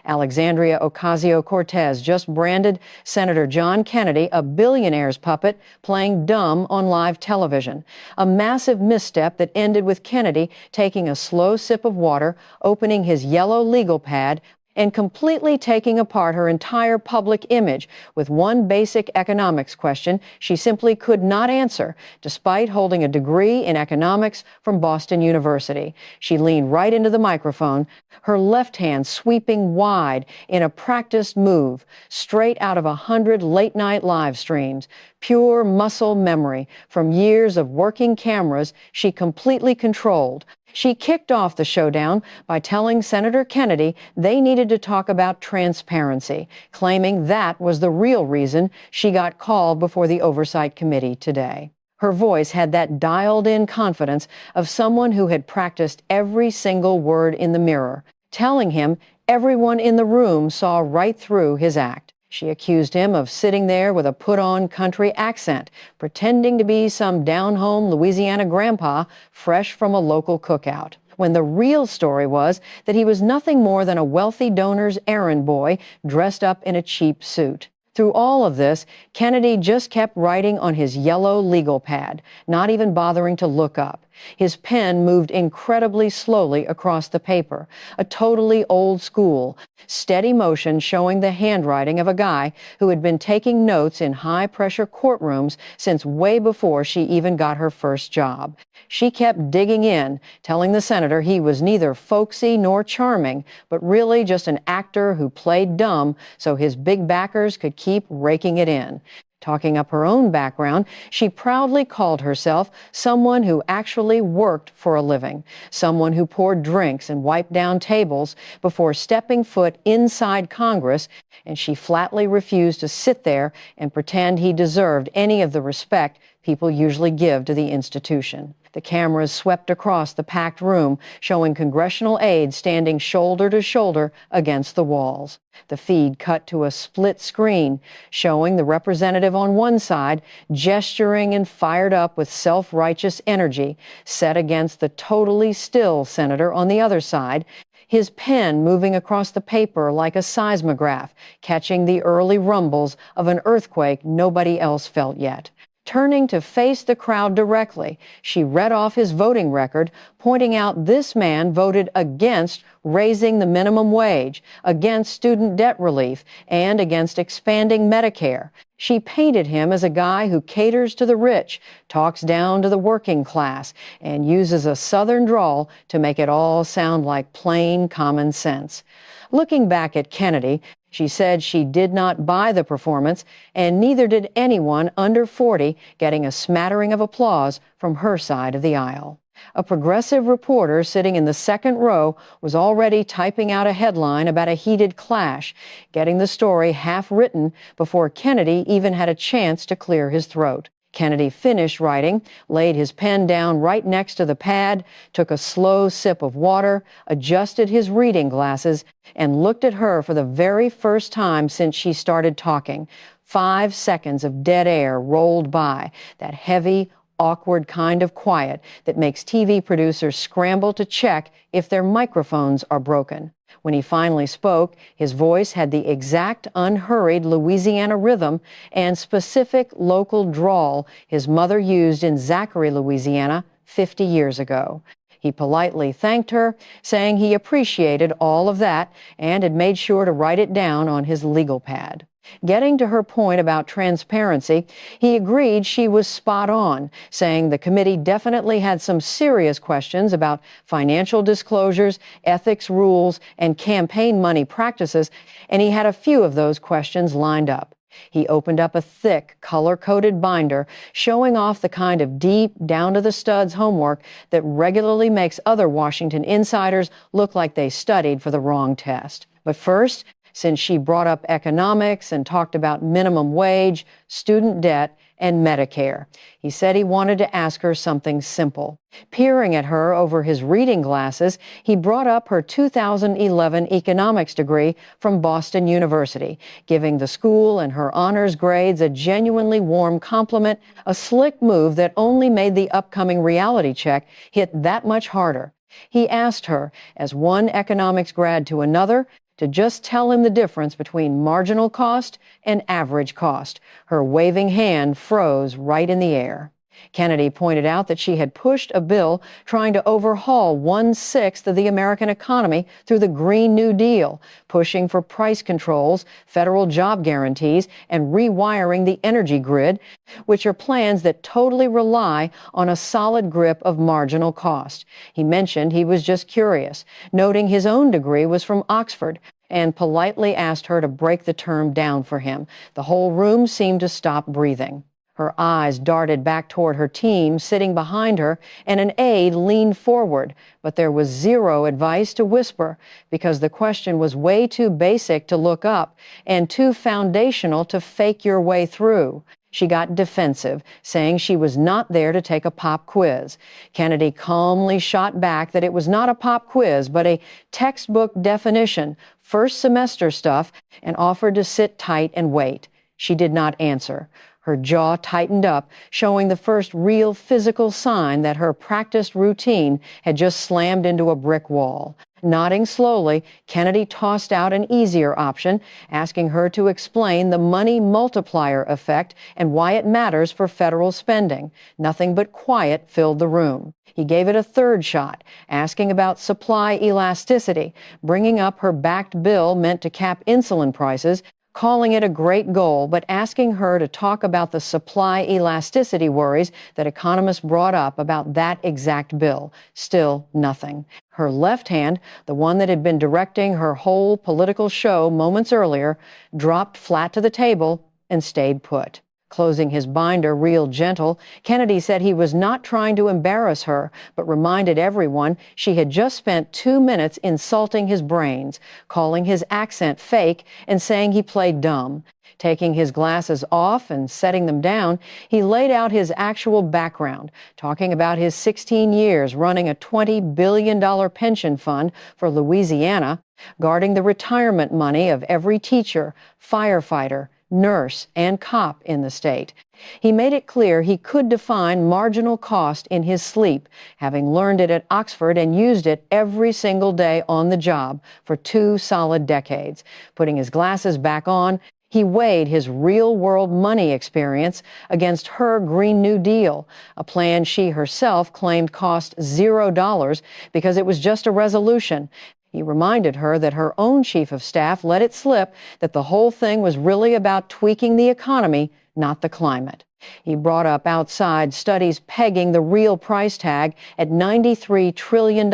Alexandria Ocasio-Cortez just branded Senator John Kennedy a billionaire's puppet playing dumb on live television. A massive misstep that ended with Kennedy taking a slow sip of water, opening his yellow legal pad, and completely taking apart her entire public image with one basic economics question she simply could not answer, despite holding a degree in economics from Boston University. She leaned right into the microphone, her left hand sweeping wide in a practiced move, straight out of 100 late-night live streams. Pure muscle memory from years of working cameras she completely controlled. She kicked off the showdown by telling Senator Kennedy they needed to talk about transparency, claiming that was the real reason she got called before the Oversight Committee today. Her voice had that dialed-in confidence of someone who had practiced every single word in the mirror, telling him everyone in the room saw right through his act. She accused him of sitting there with a put-on country accent, pretending to be some down-home Louisiana grandpa fresh from a local cookout, when the real story was that he was nothing more than a wealthy donor's errand boy dressed up in a cheap suit. Through all of this, Kennedy just kept writing on his yellow legal pad, not even bothering to look up. His pen moved incredibly slowly across the paper, a totally old school, steady motion showing the handwriting of a guy who had been taking notes in high-pressure courtrooms since way before she even got her first job. She kept digging in, telling the senator he was neither folksy nor charming, but really just an actor who played dumb so his big backers could keep raking it in. Talking up her own background, she proudly called herself someone who actually worked for a living, someone who poured drinks and wiped down tables before stepping foot inside Congress, and she flatly refused to sit there and pretend he deserved any of the respect people usually give to the institution. The cameras swept across the packed room, showing congressional aides standing shoulder to shoulder against the walls. The feed cut to a split screen, showing the representative on one side gesturing and fired up with self-righteous energy, set against the totally still senator on the other side, his pen moving across the paper like a seismograph, catching the early rumbles of an earthquake nobody else felt yet. Turning to face the crowd directly, she read off his voting record, pointing out this man voted against raising the minimum wage, against student debt relief, and against expanding Medicare. She painted him as a guy who caters to the rich, talks down to the working class, and uses a Southern drawl to make it all sound like plain common sense. Looking back at Kennedy, she said she did not buy the performance, and neither did anyone under 40 getting a smattering of applause from her side of the aisle. A progressive reporter sitting in the second row was already typing out a headline about a heated clash, getting the story half written before Kennedy even had a chance to clear his throat. Kennedy finished writing, laid his pen down right next to the pad, took a slow sip of water, adjusted his reading glasses, and looked at her for the very first time since she started talking. 5 seconds of dead air rolled by, that heavy, awkward kind of quiet that makes TV producers scramble to check if their microphones are broken. When he finally spoke, his voice had the exact unhurried Louisiana rhythm and specific local drawl his mother used in Zachary, Louisiana, 50 years ago. He politely thanked her, saying he appreciated all of that and had made sure to write it down on his legal pad. Getting to her point about transparency, he agreed she was spot on, saying the committee definitely had some serious questions about financial disclosures, ethics rules, and campaign money practices, and he had a few of those questions lined up. He opened up a thick, color-coded binder, showing off the kind of deep, down-to-the-studs homework that regularly makes other Washington insiders look like they studied for the wrong test. But first, since she brought up economics and talked about minimum wage, student debt, and Medicare, he said he wanted to ask her something simple. Peering at her over his reading glasses, he brought up her 2011 economics degree from Boston University, giving the school and her honors grades a genuinely warm compliment, a slick move that only made the upcoming reality check hit that much harder. He asked her, as one economics grad to another, to just tell him the difference between marginal cost and average cost. Her waving hand froze right in the air. Kennedy pointed out that she had pushed a bill trying to overhaul 1/6 of the American economy through the Green New Deal, pushing for price controls, federal job guarantees, and rewiring the energy grid, which are plans that totally rely on a solid grip of marginal cost. He mentioned he was just curious, noting his own degree was from Oxford, and politely asked her to break the term down for him. The whole room seemed to stop breathing. Her eyes darted back toward her team sitting behind her, and an aide leaned forward, but there was zero advice to whisper because the question was way too basic to look up and too foundational to fake your way through. She got defensive, saying she was not there to take a pop quiz. Kennedy calmly shot back that it was not a pop quiz, but a textbook definition, first semester stuff, and offered to sit tight and wait. She did not answer. Her jaw tightened up, showing the first real physical sign that her practiced routine had just slammed into a brick wall. Nodding slowly, Kennedy tossed out an easier option, asking her to explain the money multiplier effect and why it matters for federal spending. Nothing but quiet filled the room. He gave it a third shot, asking about supply elasticity, bringing up her backed bill meant to cap insulin prices, calling it a great goal, but asking her to talk about the supply elasticity worries that economists brought up about that exact bill. Still nothing. Her left hand, the one that had been directing her whole political show moments earlier, dropped flat to the table and stayed put. Closing his binder real gentle, Kennedy said he was not trying to embarrass her, but reminded everyone she had just spent 2 minutes insulting his brains, calling his accent fake, and saying he played dumb. Taking his glasses off and setting them down, he laid out his actual background, talking about his 16 years running a $20 billion pension fund for Louisiana, guarding the retirement money of every teacher, firefighter, nurse, and cop in the state. He made it clear he could define marginal cost in his sleep, having learned it at Oxford and used it every single day on the job for 2 solid decades. Putting his glasses back on, he weighed his real-world money experience against her Green New Deal, a plan she herself claimed cost $0 because it was just a resolution. He reminded her that her own chief of staff let it slip that the whole thing was really about tweaking the economy, not the climate. He brought up outside studies pegging the real price tag at $93 trillion,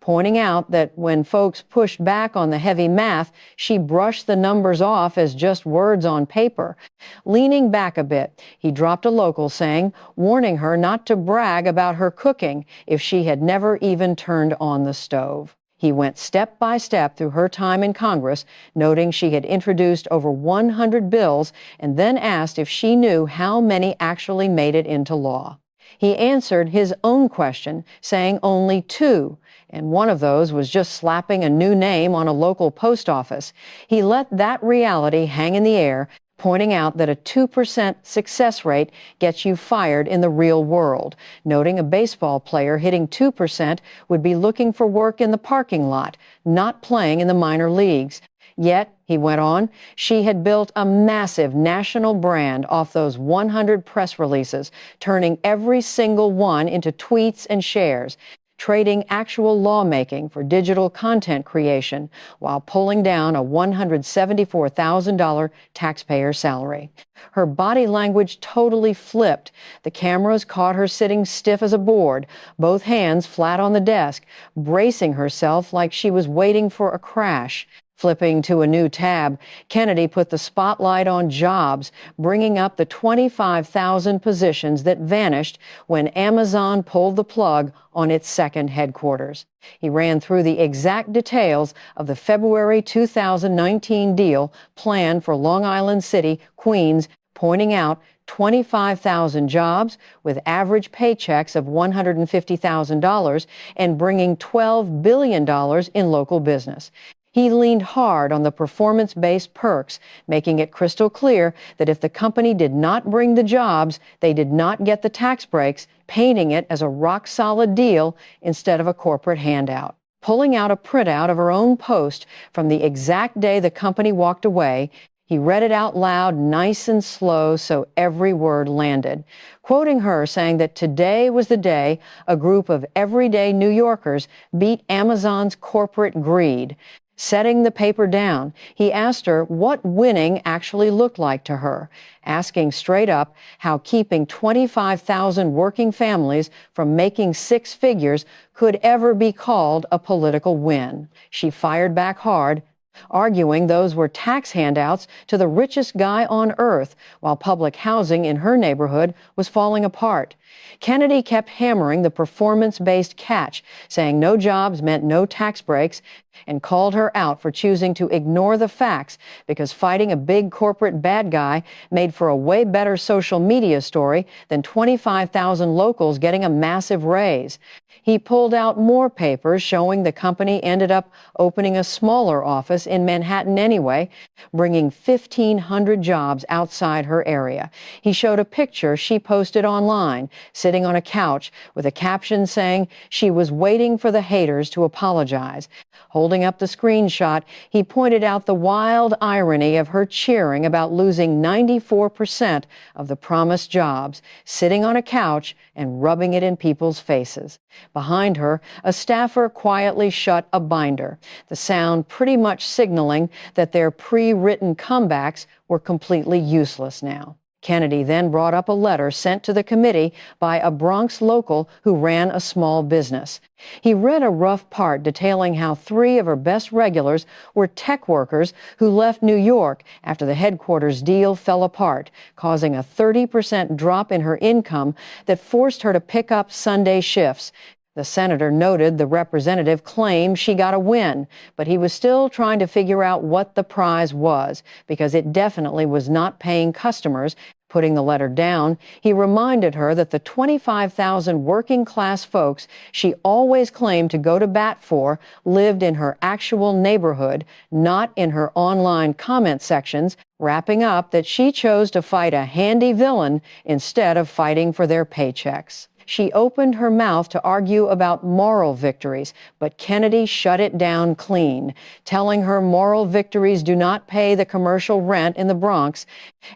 pointing out that when folks pushed back on the heavy math, she brushed the numbers off as just words on paper. Leaning back a bit, he dropped a local saying, warning her not to brag about her cooking if she had never even turned on the stove. He went step by step through her time in Congress, noting she had introduced over 100 bills, and then asked if she knew how many actually made it into law. He answered his own question, saying only 2, and one of those was just slapping a new name on a local post office. He let that reality hang in the air, pointing out that a 2% success rate gets you fired in the real world, noting a baseball player hitting 2% would be looking for work in the parking lot, not playing in the minor leagues. Yet, he went on, she had built a massive national brand off those 100 press releases, turning every single one into tweets and shares, trading actual lawmaking for digital content creation while pulling down a $174,000 taxpayer salary. Her body language totally flipped. The cameras caught her sitting stiff as a board, both hands flat on the desk, bracing herself like she was waiting for a crash. Flipping to a new tab, Kennedy put the spotlight on jobs, bringing up the 25,000 positions that vanished when Amazon pulled the plug on its second headquarters. He ran through the exact details of the February 2019 deal planned for Long Island City, Queens, pointing out 25,000 jobs with average paychecks of $150,000 and bringing $12 billion in local business. He leaned hard on the performance-based perks, making it crystal clear that if the company did not bring the jobs, they did not get the tax breaks, painting it as a rock-solid deal instead of a corporate handout. Pulling out a printout of her own post from the exact day the company walked away, he read it out loud, nice and slow, so every word landed, quoting her saying that today was the day a group of everyday New Yorkers beat Amazon's corporate greed. Setting the paper down, he asked her what winning actually looked like to her, asking straight up how keeping 25,000 working families from making six figures could ever be called a political win. She fired back hard, arguing those were tax handouts to the richest guy on earth, while public housing in her neighborhood was falling apart. Kennedy kept hammering the performance-based catch, saying no jobs meant no tax breaks, and called her out for choosing to ignore the facts because fighting a big corporate bad guy made for a way better social media story than 25,000 locals getting a massive raise. He pulled out more papers showing the company ended up opening a smaller office in Manhattan anyway, bringing 1,500 jobs outside her area. He showed a picture she posted online, sitting on a couch with a caption saying she was waiting for the haters to apologize. Holding up the screenshot, he pointed out the wild irony of her cheering about losing 94% of the promised jobs, sitting on a couch and rubbing it in people's faces. Behind her, a staffer quietly shut a binder, the sound pretty much signaling that their pre-written comebacks were completely useless now. Kennedy then brought up a letter sent to the committee by a Bronx local who ran a small business. He read a rough part detailing how 3 of her best regulars were tech workers who left New York after the headquarters deal fell apart, causing a 30% drop in her income that forced her to pick up Sunday shifts. The senator noted the representative claimed she got a win, but he was still trying to figure out what the prize was, because it definitely was not paying customers. Putting the letter down, he reminded her that the 25,000 working-class folks she always claimed to go to bat for lived in her actual neighborhood, not in her online comment sections, wrapping up that she chose to fight a handy villain instead of fighting for their paychecks. She opened her mouth to argue about moral victories, but Kennedy shut it down clean, telling her moral victories do not pay the commercial rent in the Bronx,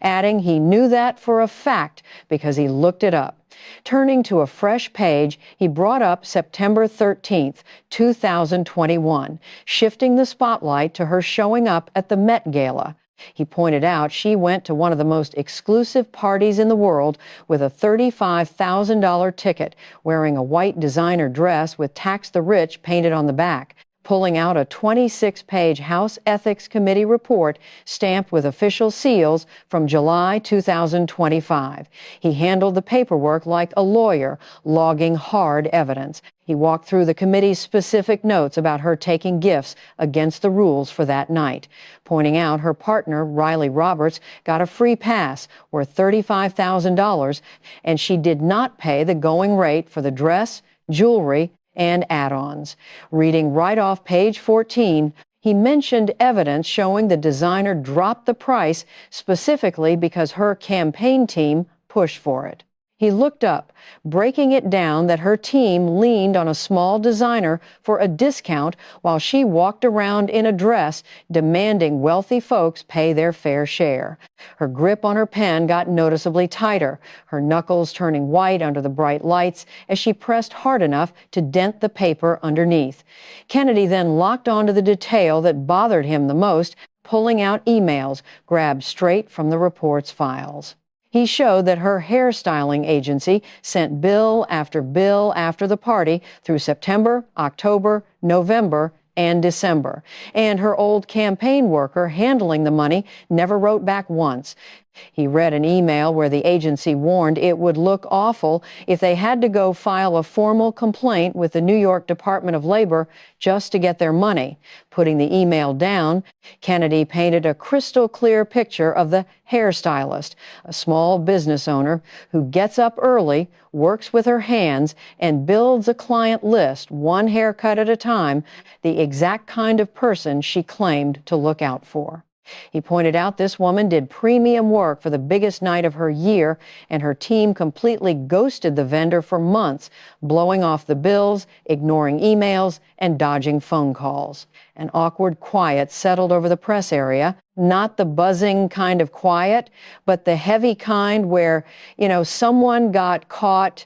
adding he knew that for a fact because he looked it up. Turning to a fresh page, he brought up September 13th, 2021, shifting the spotlight to her showing up at the Met Gala. He pointed out she went to one of the most exclusive parties in the world with a $35,000 ticket, wearing a white designer dress with "Tax the Rich" painted on the back, pulling out a 26-page House Ethics Committee report stamped with official seals from July 2025. He handled the paperwork like a lawyer, logging hard evidence. He walked through the committee's specific notes about her taking gifts against the rules for that night, pointing out her partner, Riley Roberts, got a free pass worth $35,000, and she did not pay the going rate for the dress, jewelry, and add-ons. Reading right off page 14, he mentioned evidence showing the designer dropped the price specifically because her campaign team pushed for it. He looked up, breaking it down that her team leaned on a small designer for a discount while she walked around in a dress demanding wealthy folks pay their fair share. Her grip on her pen got noticeably tighter, her knuckles turning white under the bright lights as she pressed hard enough to dent the paper underneath. Kennedy then locked onto the detail that bothered him the most, pulling out emails grabbed straight from the report's files. He showed that her hairstyling agency sent bill after the party through September, October, November, and December. And her old campaign worker handling the money never wrote back once. He read an email where the agency warned it would look awful if they had to go file a formal complaint with the New York Department of Labor just to get their money. Putting the email down, Kennedy painted a crystal clear picture of the hairstylist, a small business owner who gets up early, works with her hands, and builds a client list, one haircut at a time, the exact kind of person she claimed to look out for. He pointed out this woman did premium work for the biggest night of her year, and her team completely ghosted the vendor for months, blowing off the bills, ignoring emails, and dodging phone calls. An awkward quiet settled over the press area, not the buzzing kind of quiet, but the heavy kind where, someone got caught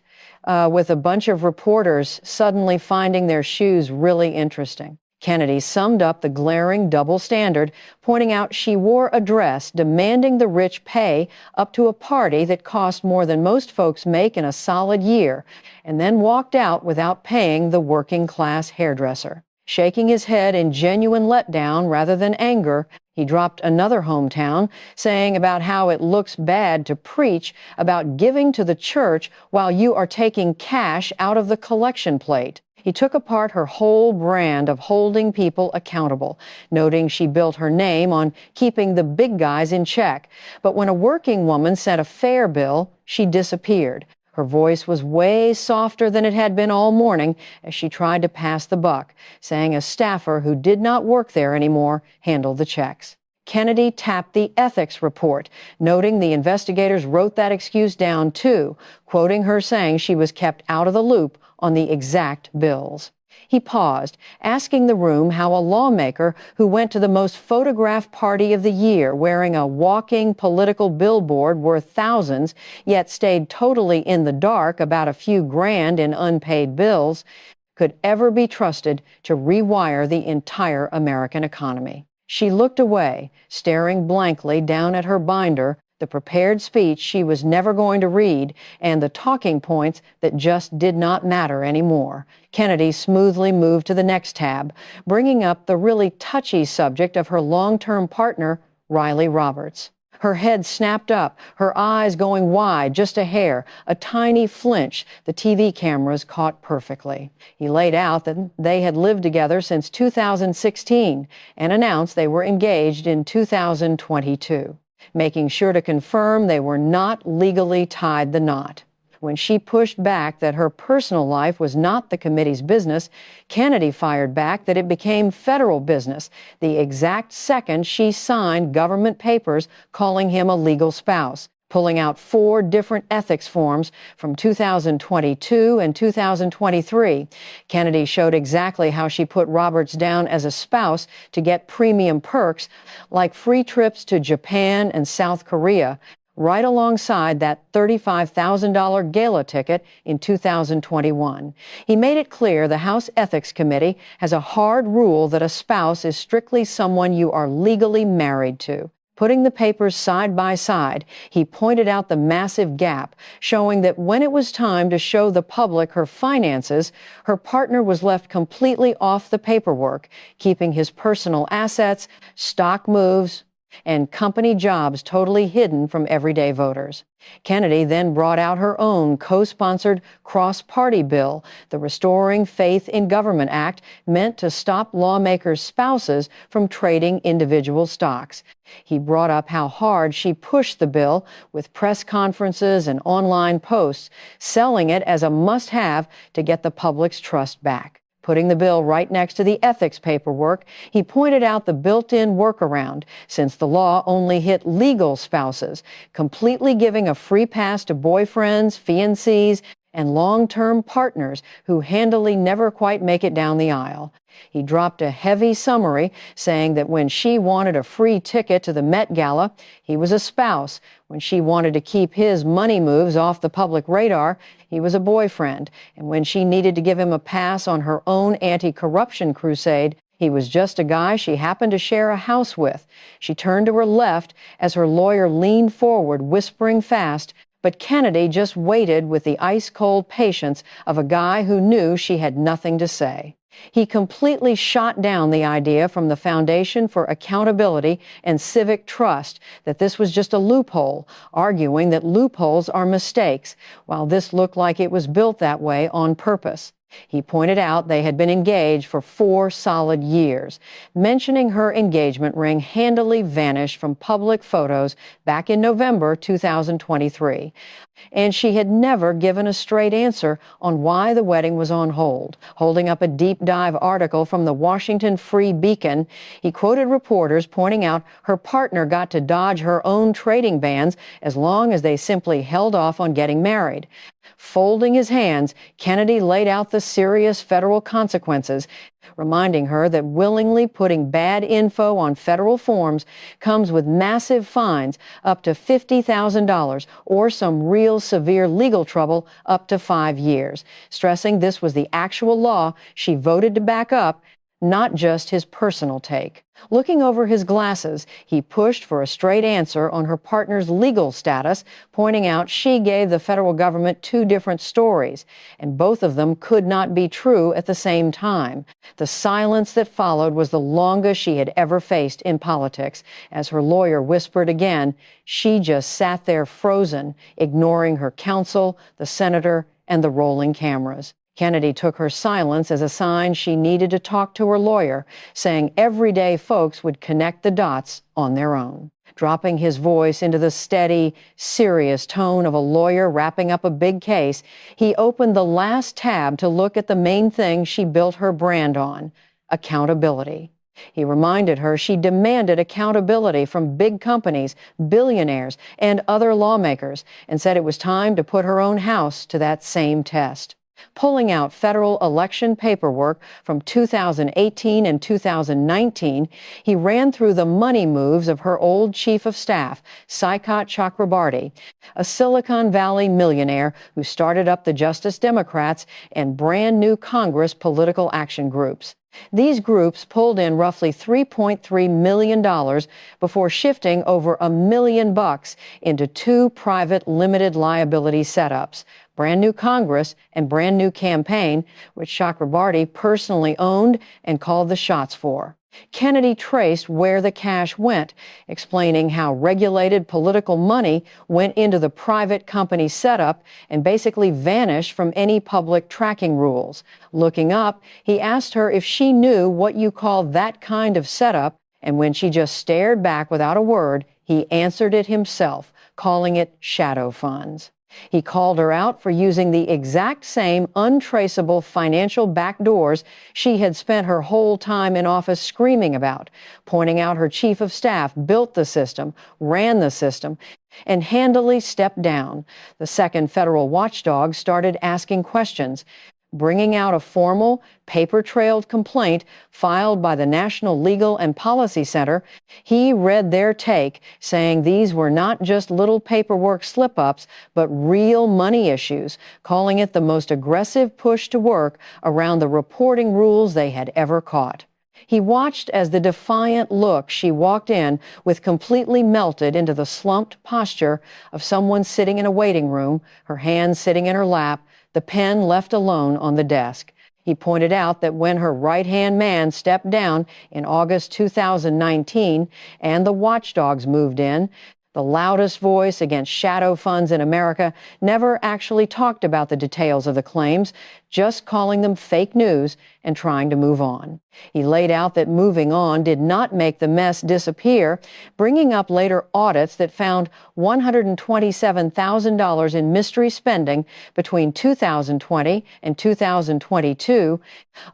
with a bunch of reporters suddenly finding their shoes really interesting. Kennedy summed up the glaring double standard, pointing out she wore a dress demanding the rich pay up to a party that cost more than most folks make in a solid year, and then walked out without paying the working-class hairdresser. Shaking his head in genuine letdown rather than anger, he dropped another hometown, saying about how it looks bad to preach about giving to the church while you are taking cash out of the collection plate. He took apart her whole brand of holding people accountable, noting she built her name on keeping the big guys in check. But when a working woman sent a fare bill, she disappeared. Her voice was way softer than it had been all morning as she tried to pass the buck, saying a staffer who did not work there anymore handled the checks. Kennedy tapped the ethics report, noting the investigators wrote that excuse down too, quoting her saying she was kept out of the loop on the exact bills. He paused, asking the room how a lawmaker who went to the most photographed party of the year wearing a walking political billboard worth thousands, yet stayed totally in the dark about a few grand in unpaid bills, could ever be trusted to rewire the entire American economy. She looked away, staring blankly down at her binder, the prepared speech she was never going to read, and the talking points that just did not matter anymore. Kennedy smoothly moved to the next tab, bringing up the really touchy subject of her long-term partner, Riley Roberts. Her head snapped up, her eyes going wide just a hair, a tiny flinch the TV cameras caught perfectly. He laid out that they had lived together since 2016 and announced they were engaged in 2022, making sure to confirm they were not legally tied the knot. When she pushed back that her personal life was not the committee's business, Kennedy fired back that it became federal business the exact second she signed government papers calling him a legal spouse, pulling out 4 different ethics forms from 2022 and 2023. Kennedy showed exactly how she put Roberts down as a spouse to get premium perks like free trips to Japan and South Korea, right alongside that $35,000 gala ticket in 2021. He made it clear the House Ethics Committee has a hard rule that a spouse is strictly someone you are legally married to. Putting the papers side by side, he pointed out the massive gap, showing that when it was time to show the public her finances, her partner was left completely off the paperwork, keeping his personal assets, stock moves, and company jobs totally hidden from everyday voters. Kennedy then brought out her own co-sponsored cross-party bill, the Restoring Faith in Government Act, meant to stop lawmakers' spouses from trading individual stocks. He brought up how hard she pushed the bill with press conferences and online posts, selling it as a must-have to get the public's trust back. Putting the bill right next to the ethics paperwork, he pointed out the built-in workaround, since the law only hit legal spouses, completely giving a free pass to boyfriends, fiancés, and long-term partners who handily never quite make it down the aisle. He dropped a heavy summary saying that when she wanted a free ticket to the Met Gala, he was a spouse. When she wanted to keep his money moves off the public radar, he was a boyfriend. And when she needed to give him a pass on her own anti-corruption crusade, he was just a guy she happened to share a house with. She turned to her left as her lawyer leaned forward, whispering fast, but Kennedy just waited with the ice-cold patience of a guy who knew she had nothing to say. He completely shot down the idea from the Foundation for Accountability and Civic Trust that this was just a loophole, arguing that loopholes are mistakes, while this looked like it was built that way on purpose. He pointed out they had been engaged for 4 solid years. Mentioning her engagement ring handily vanished from public photos back in November 2023. And she had never given a straight answer on why the wedding was on hold. Holding up a deep dive article from the Washington Free Beacon, he quoted reporters pointing out her partner got to dodge her own trading bans as long as they simply held off on getting married. Folding his hands, Kennedy laid out the serious federal consequences, reminding her that willingly putting bad info on federal forms comes with massive fines up to $50,000 or some real severe legal trouble up to 5 years, stressing this was the actual law she voted to back up, not just his personal take. Looking over his glasses, he pushed for a straight answer on her partner's legal status, pointing out she gave the federal government 2 different stories, and both of them could not be true at the same time. The silence that followed was the longest she had ever faced in politics. As her lawyer whispered again, she just sat there frozen, ignoring her counsel, the senator, and the rolling cameras. Kennedy took her silence as a sign she needed to talk to her lawyer, saying everyday folks would connect the dots on their own. Dropping his voice into the steady, serious tone of a lawyer wrapping up a big case, he opened the last tab to look at the main thing she built her brand on: accountability. He reminded her she demanded accountability from big companies, billionaires, and other lawmakers, and said it was time to put her own house to that same test. Pulling out federal election paperwork from 2018 and 2019, he ran through the money moves of her old chief of staff, Saikat Chakrabarti, a Silicon Valley millionaire who started up the Justice Democrats and brand new Congress political action groups. These groups pulled in roughly $3.3 million before shifting over $1 million into 2 private limited liability setups: Brand New Congress and Brand New Campaign, which Chakrabarti personally owned and called the shots for. Kennedy traced where the cash went, explaining how regulated political money went into the private company setup and basically vanished from any public tracking rules. Looking up, he asked her if she knew what you call that kind of setup, and when she just stared back without a word, he answered it himself, calling it shadow funds. He called her out for using the exact same untraceable financial backdoors she had spent her whole time in office screaming about, pointing out her chief of staff built the system, ran the system, and handily stepped down. The second federal watchdog started asking questions, bringing out a formal, paper-trailed complaint filed by the National Legal and Policy Center. He read their take, saying these were not just little paperwork slip-ups, but real money issues, calling it the most aggressive push to work around the reporting rules they had ever caught. He watched as the defiant look she walked in with completely melted into the slumped posture of someone sitting in a waiting room, her hands sitting in her lap, the pen left alone on the desk. He pointed out that when her right-hand man stepped down in August 2019 and the watchdogs moved in, the loudest voice against shadow funds in America never actually talked about the details of the claims, just calling them fake news and trying to move on. He laid out that moving on did not make the mess disappear, bringing up later audits that found $127,000 in mystery spending between 2020 and 2022,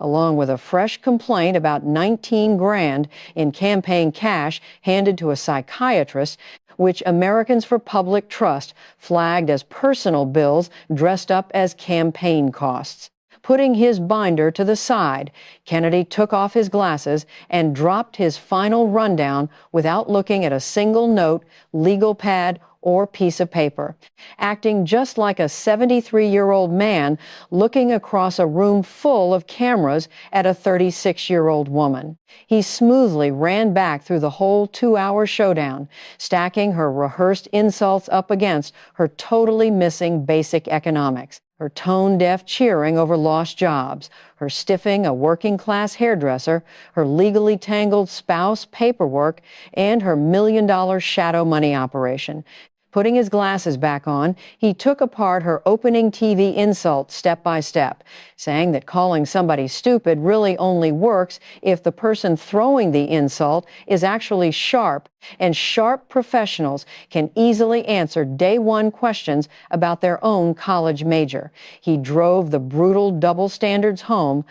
along with a fresh complaint about $19,000 in campaign cash handed to a psychiatrist, which Americans for Public Trust flagged as personal bills dressed up as campaign costs. Putting his binder to the side, Kennedy took off his glasses and dropped his final rundown without looking at a single note, legal pad, or piece of paper, acting just like a 73-year-old man looking across a room full of cameras at a 36-year-old woman. He smoothly ran back through the whole 2-hour showdown, stacking her rehearsed insults up against her totally missing basic economics, her tone-deaf cheering over lost jobs, her stiffing a working-class hairdresser, her legally tangled spouse paperwork, and her $1 million shadow money operation. Putting his glasses back on, he took apart her opening TV insult step by step, saying that calling somebody stupid really only works if the person throwing the insult is actually sharp, and sharp professionals can easily answer day one questions about their own college major. He drove the brutal double standards home,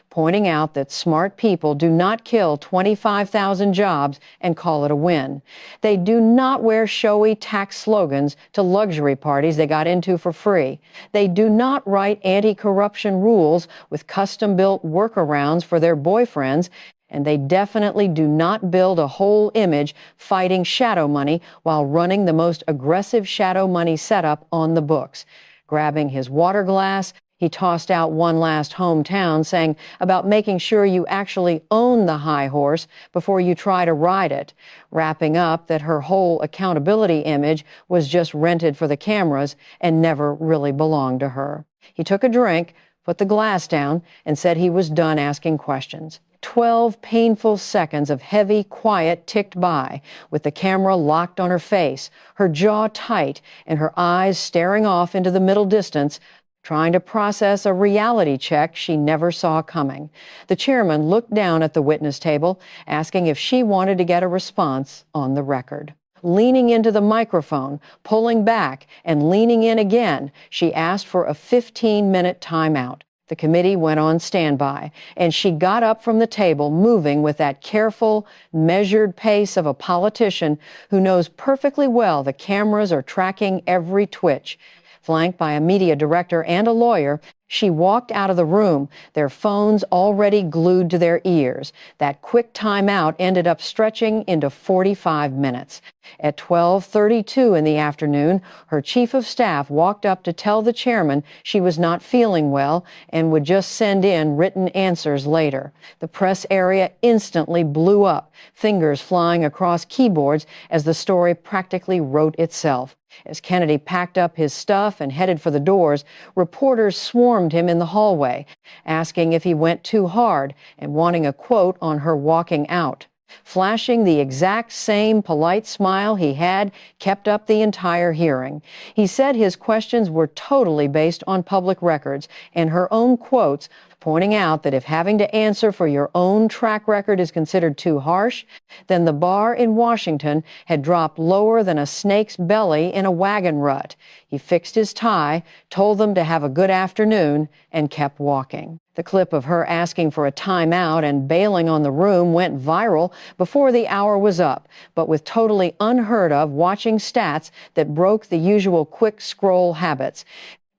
pointing out that smart people do not kill 25,000 jobs and call it a win. They do not wear showy tax slogans to luxury parties they got into for free. They do not write anti-corruption rules with custom-built workarounds for their boyfriends, and they definitely do not build a whole image fighting shadow money while running the most aggressive shadow money setup on the books. Grabbing his water glass, he tossed out one last hometown, saying about making sure you actually own the high horse before you try to ride it, wrapping up that her whole accountability image was just rented for the cameras and never really belonged to her. He took a drink, put the glass down, and said he was done asking questions. 12 painful seconds of heavy quiet ticked by, with the camera locked on her face, her jaw tight, and her eyes staring off into the middle distance, trying to process a reality check she never saw coming. The chairman looked down at the witness table, asking if she wanted to get a response on the record. Leaning into the microphone, pulling back, and leaning in again, she asked for a 15-minute timeout. The committee went on standby, and she got up from the table, moving with that careful, measured pace of a politician who knows perfectly well the cameras are tracking every twitch. Flanked by a media director and a lawyer, she walked out of the room, their phones already glued to their ears. That quick timeout ended up stretching into 45 minutes. At 12:32 in the afternoon, her chief of staff walked up to tell the chairman she was not feeling well and would just send in written answers later. The press area instantly blew up, fingers flying across keyboards as the story practically wrote itself. As Kennedy packed up his stuff and headed for the doors, reporters swarmed him in the hallway, asking if he went too hard and wanting a quote on her walking out. Flashing the exact same polite smile he had kept up the entire hearing. He said his questions were totally based on public records and her own quotes, pointing out that if having to answer for your own track record is considered too harsh, then the bar in Washington had dropped lower than a snake's belly in a wagon rut. He fixed his tie, told them to have a good afternoon, and kept walking. The clip of her asking for a timeout and bailing on the room went viral before the hour was up, but with totally unheard of watching stats that broke the usual quick scroll habits.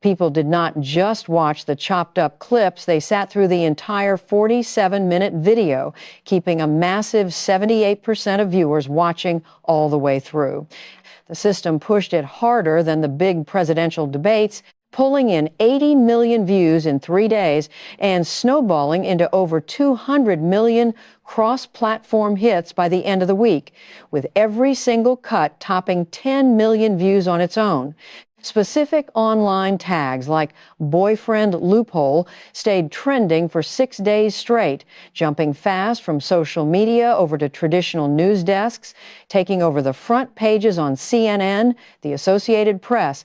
People did not just watch the chopped up clips, they sat through the entire 47-minute video, keeping a massive 78% of viewers watching all the way through. The system pushed it harder than the big presidential debates, pulling in 80 million views in 3 days and snowballing into over 200 million cross-platform hits by the end of the week, with every single cut topping 10 million views on its own. Specific online tags like boyfriend loophole stayed trending for 6 days straight, jumping fast from social media over to traditional news desks, taking over the front pages on CNN, the Associated Press,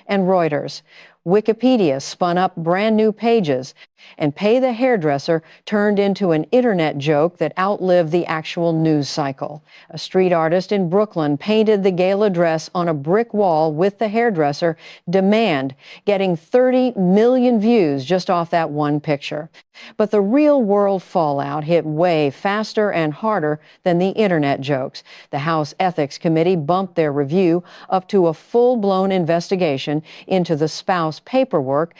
and Reuters. Wikipedia spun up brand new pages, and Pay the Hairdresser turned into an internet joke that outlived the actual news cycle. A street artist in Brooklyn painted the gala dress on a brick wall with the hairdresser, Demand, getting 30 million views just off that one picture. But the real-world fallout hit way faster and harder than the internet jokes. The House Ethics Committee bumped their review up to a full-blown investigation into the spouse paperwork,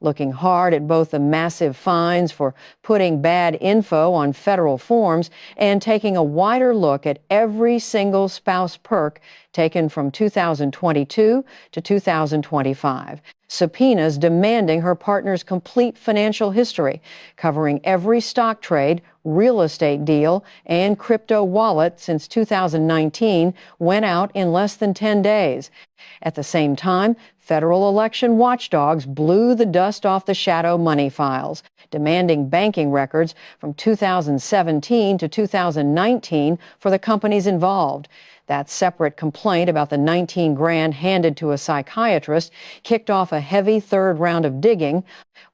looking hard at both the massive fines for putting bad info on federal forms and taking a wider look at every single spouse perk taken from 2022 to 2025. Subpoenas demanding her partner's complete financial history, covering every stock trade, real estate deal, and crypto wallet since 2019 went out in less than 10 days. At the same time, federal election watchdogs blew the dust off the shadow money files, demanding banking records from 2017 to 2019 for the companies involved. That separate complaint about the 19 grand handed to a psychiatrist kicked off a heavy third round of digging,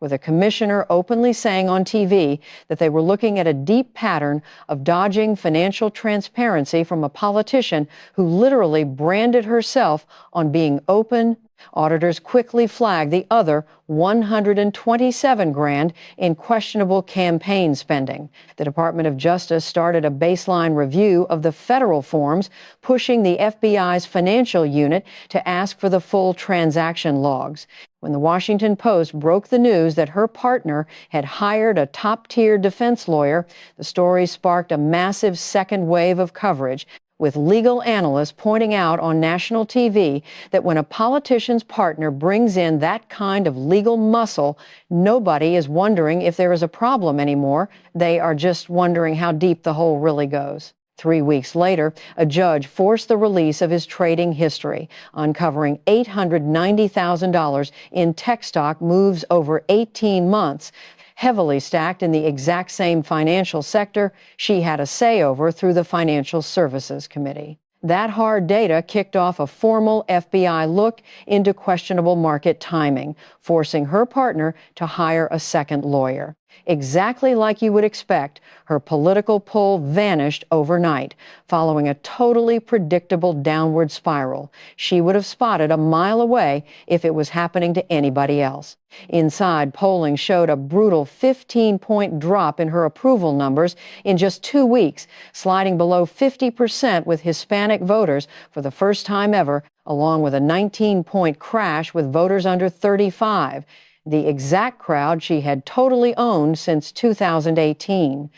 with a commissioner openly saying on TV that they were looking at a deep pattern of dodging financial transparency from a politician who literally branded herself on being open. Auditors quickly flagged the other 127 grand in questionable campaign spending. The Department of Justice started a baseline review of the federal forms, pushing the FBI's financial unit to ask for the full transaction logs. When the Washington Post broke the news that her partner had hired a top-tier defense lawyer, the story sparked a massive second wave of coverage, with legal analysts pointing out on national TV that when a politician's partner brings in that kind of legal muscle, nobody is wondering if there is a problem anymore. They are just wondering how deep the hole really goes. 3 weeks later, a judge forced the release of his trading history, uncovering $890,000 in tech stock moves over 18 months. Heavily stacked in the exact same financial sector she had a say over through the Financial Services Committee. That hard data kicked off a formal FBI look into questionable market timing, forcing her partner to hire a second lawyer. Exactly like you would expect, her political pull vanished overnight, following a totally predictable downward spiral. She would have spotted a mile away if it was happening to anybody else. Inside polling showed a brutal 15-point drop in her approval numbers in just 2 weeks, sliding below 50% with Hispanic voters for the first time ever, along with a 19-point crash with voters under 35. The exact crowd she had totally owned since 2018.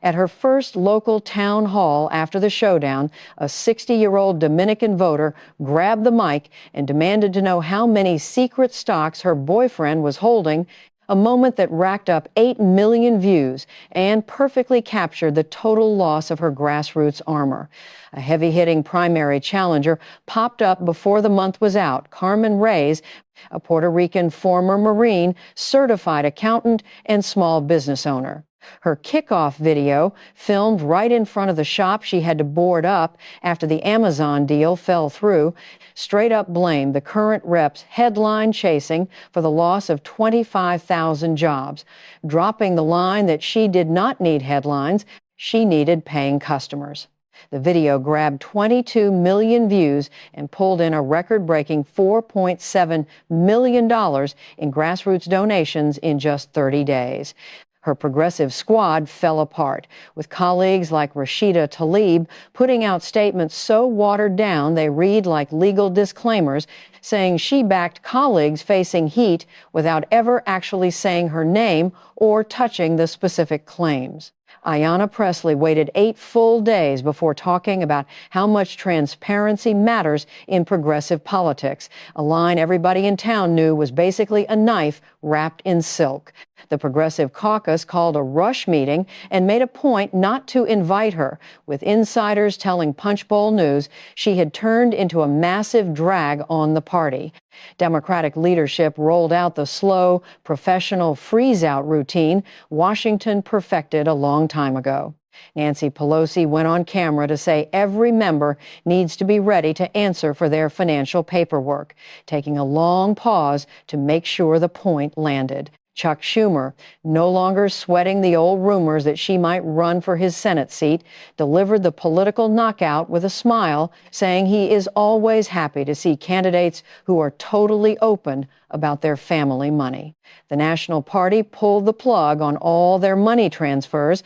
At her first local town hall after the showdown, a 60-year-old Dominican voter grabbed the mic and demanded to know how many secret stocks her boyfriend was holding, a moment that racked up 8 million views and perfectly captured the total loss of her grassroots armor. A heavy-hitting primary challenger popped up before the month was out, Carmen Reyes, a Puerto Rican former Marine, certified accountant, and small business owner. Her kickoff video, filmed right in front of the shop she had to board up after the Amazon deal fell through, straight up blamed the current rep's headline chasing for the loss of 25,000 jobs, dropping the line that she did not need headlines, she needed paying customers. The video grabbed 22 million views and pulled in a record-breaking $4.7 million in grassroots donations in just 30 days. Her progressive squad fell apart, with colleagues like Rashida Tlaib putting out statements so watered down they read like legal disclaimers, saying she backed colleagues facing heat without ever actually saying her name or touching the specific claims. Ayanna Pressley waited 8 full days before talking about how much transparency matters in progressive politics, a line everybody in town knew was basically a knife wrapped in silk. The Progressive Caucus called a rush meeting and made a point not to invite her, with insiders telling Punchbowl News she had turned into a massive drag on the party. Democratic leadership rolled out the slow, professional freeze-out routine Washington perfected a long time ago. Nancy Pelosi went on camera to say every member needs to be ready to answer for their financial paperwork, taking a long pause to make sure the point landed. Chuck Schumer, no longer sweating the old rumors that she might run for his Senate seat, delivered the political knockout with a smile, saying he is always happy to see candidates who are totally open about their family money. The National Party pulled the plug on all their money transfers,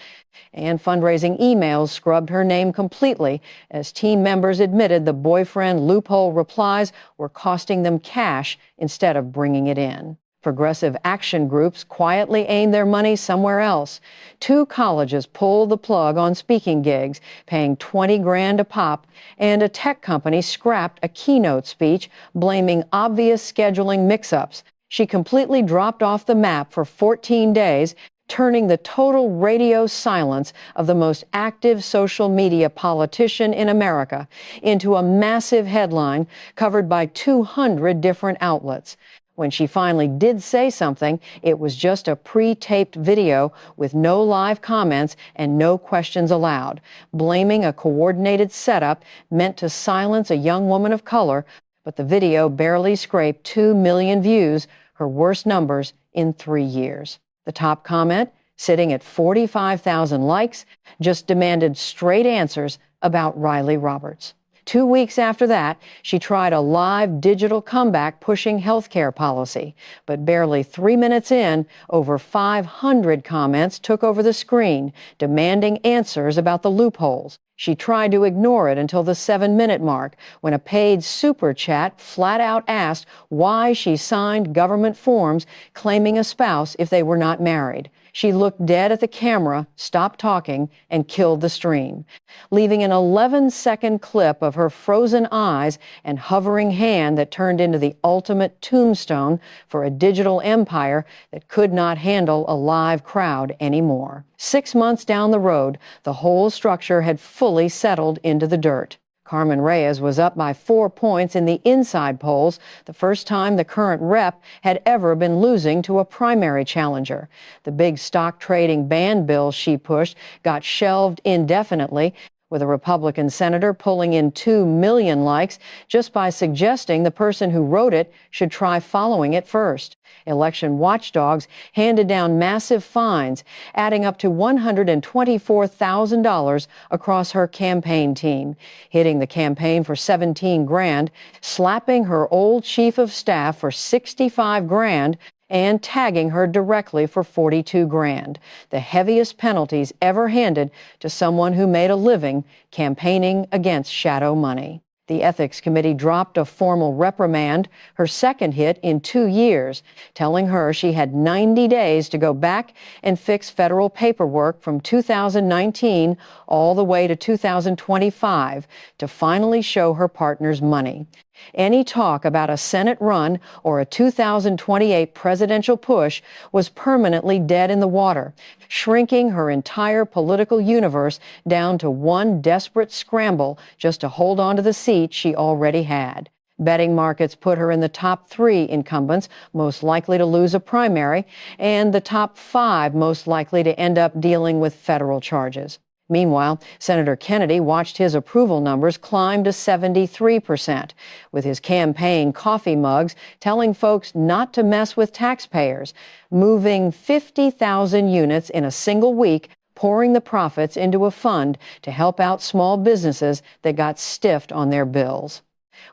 and fundraising emails scrubbed her name completely as team members admitted the boyfriend loophole replies were costing them cash instead of bringing it in. Progressive action groups quietly aimed their money somewhere else. 2 colleges pulled the plug on speaking gigs, paying 20 grand a pop, and a tech company scrapped a keynote speech, blaming obvious scheduling mix-ups. She completely dropped off the map for 14 days turning the total radio silence of the most active social media politician in America into a massive headline covered by 200 different outlets. When she finally did say something, it was just a pre-taped video with no live comments and no questions allowed, blaming a coordinated setup meant to silence a young woman of color, but the video barely scraped 2 million views, her worst numbers in 3 years. The top comment, sitting at 45,000 likes, just demanded straight answers about Riley Roberts. 2 weeks after that, she tried a live digital comeback pushing health care policy. But barely 3 minutes in, over 500 comments took over the screen, demanding answers about the loopholes. She tried to ignore it until the 7-minute mark, when a paid super chat flat out asked why she signed government forms claiming a spouse if they were not married. She looked dead at the camera, stopped talking, and killed the stream, leaving an 11-second clip of her frozen eyes and hovering hand that turned into the ultimate tombstone for a digital empire that could not handle a live crowd anymore. 6 months down the road, the whole structure had fully settled into the dirt. Carmen Reyes was up by 4 points in the inside polls, the first time the current rep had ever been losing to a primary challenger. The big stock trading ban bill she pushed got shelved indefinitely, with a Republican senator pulling in 2 million likes just by suggesting the person who wrote it should try following it first. Election watchdogs handed down massive fines, adding up to $124,000 across her campaign team, hitting the campaign for $17 grand, slapping her old chief of staff for $65 grand, and tagging her directly for $42 grand, the heaviest penalties ever handed to someone who made a living campaigning against shadow money. The Ethics Committee dropped a formal reprimand, her second hit in 2 years, telling her she had 90 days to go back and fix federal paperwork from 2019 all the way to 2025 to finally show her partners money. Any talk about a Senate run or a 2028 presidential push was permanently dead in the water, shrinking her entire political universe down to one desperate scramble just to hold on to the seat she already had. Betting markets put her in the top 3 incumbents most likely to lose a primary and the top 5 most likely to end up dealing with federal charges. Meanwhile, Senator Kennedy watched his approval numbers climb to 73%, with his campaign coffee mugs telling folks not to mess with taxpayers, moving 50,000 units in a single week, pouring the profits into a fund to help out small businesses that got stiffed on their bills.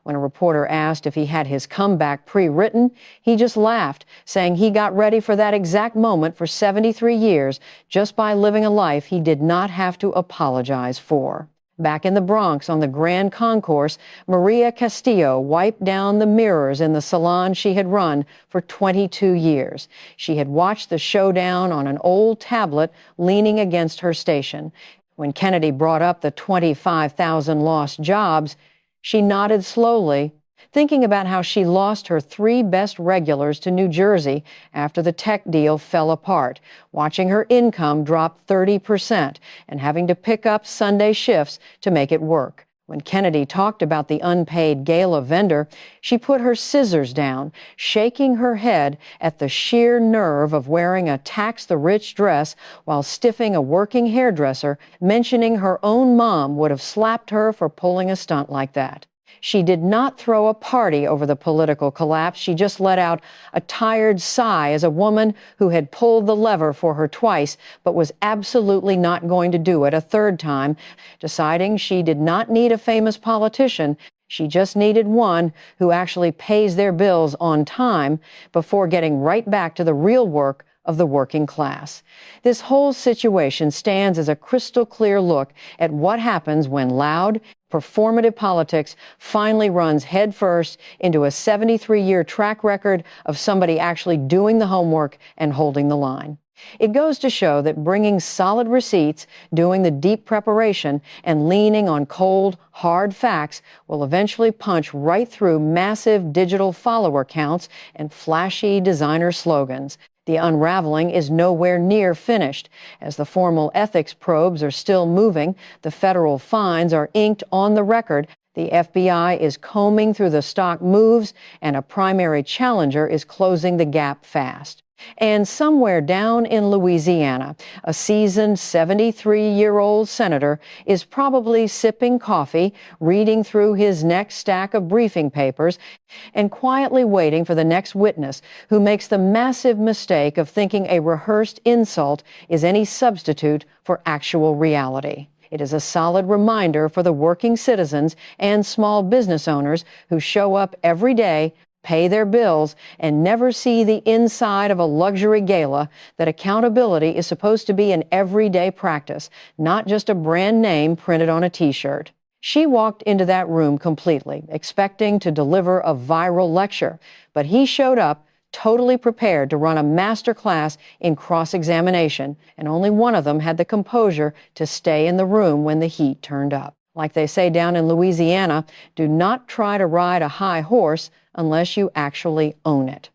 When a reporter asked if he had his comeback pre-written, he just laughed, saying he got ready for that exact moment for 73 years just by living a life he did not have to apologize for. Back in the Bronx on the Grand Concourse, Maria Castillo wiped down the mirrors in the salon she had run for 22 years. She had watched the showdown on an old tablet leaning against her station. When Kennedy brought up the 25,000 lost jobs, she nodded slowly, thinking about how she lost her 3 best regulars to New Jersey after the tech deal fell apart, watching her income drop 30% and having to pick up Sunday shifts to make it work. When Kennedy talked about the unpaid gala vendor, she put her scissors down, shaking her head at the sheer nerve of wearing a tax-the-rich dress while stiffing a working hairdresser, mentioning her own mom would have slapped her for pulling a stunt like that. She did not throw a party over the political collapse. She just let out a tired sigh as a woman who had pulled the lever for her twice but was absolutely not going to do it a third time, deciding she did not need a famous politician. She just needed one who actually pays their bills on time before getting right back to the real work of the working class. This whole situation stands as a crystal clear look at what happens when loud, performative politics finally runs headfirst into a 73-year track record of somebody actually doing the homework and holding the line. It goes to show that bringing solid receipts, doing the deep preparation, and leaning on cold, hard facts will eventually punch right through massive digital follower counts and flashy designer slogans. The unraveling is nowhere near finished. As the formal ethics probes are still moving, the federal fines are inked on the record. The FBI is combing through the stock moves, and a primary challenger is closing the gap fast. And somewhere down in Louisiana, a seasoned 73-year-old senator is probably sipping coffee, reading through his next stack of briefing papers, and quietly waiting for the next witness who makes the massive mistake of thinking a rehearsed insult is any substitute for actual reality. It is a solid reminder for the working citizens and small business owners who show up every day, pay their bills, and never see the inside of a luxury gala that accountability is supposed to be an everyday practice, not just a brand name printed on a T-shirt. She walked into that room completely, expecting to deliver a viral lecture, but he showed up totally prepared to run a master class in cross-examination, and only one of them had the composure to stay in the room when the heat turned up. Like they say down in Louisiana, do not try to ride a high horse unless you actually own it.